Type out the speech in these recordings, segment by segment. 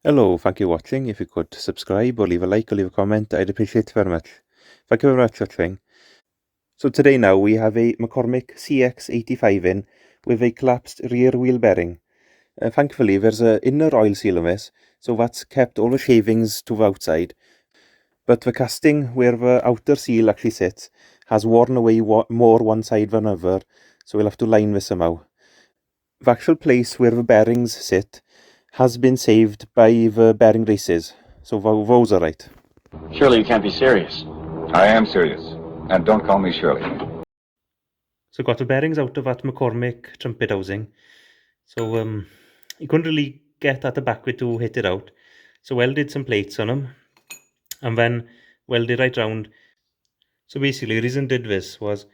Hello, thank you for watching. If you could subscribe or leave a like or leave a comment, I'd appreciate it very much. Thank you very much for watching. So today now we have a McCormick CX85 in with a collapsed rear wheel bearing. Thankfully there's an inner oil seal on this, so that's kept all the shavings to the outside. But the casting where the outer seal actually sits has worn away more one side than other, so we'll have to line this somehow. The actual place where the bearings sit has been saved by the bearing races, so those are right. Surely you can't be serious. I am serious, and don't call me Shirley. So got the bearings out of that McCormick trumpet housing. So you couldn't really get at the back with to hit it out. So welded some plates on them, and then welded right round. So basically the reason I did this was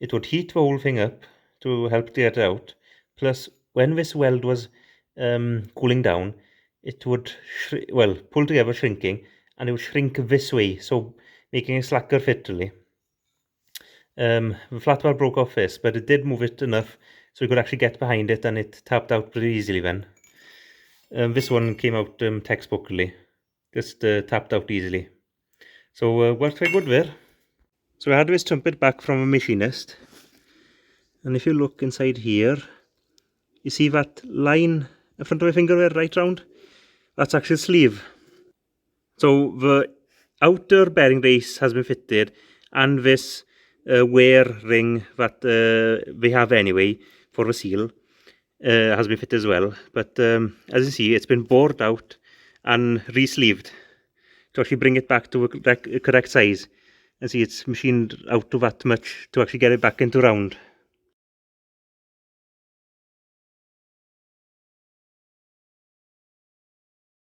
it would heat the whole thing up to help get it out. Plus when this weld was cooling down, it would pull together shrinking, and it would shrink this way, so making a slacker fit really. The flat bar broke off this, but it did move it enough so we could actually get behind it, and it tapped out pretty easily then. This one came out textbookly, just tapped out easily. So worked very good there. So I had this trumpet back from a machinist, and if you look inside here, you see that line in front of my finger there, right round? That's actually a sleeve. So the outer bearing race has been fitted, and this wear ring that we have anyway for the seal has been fitted as well. But as you see, it's been bored out and re-sleeved to actually bring it back to a correct size. And see, it's machined out to that much to actually get it back into round.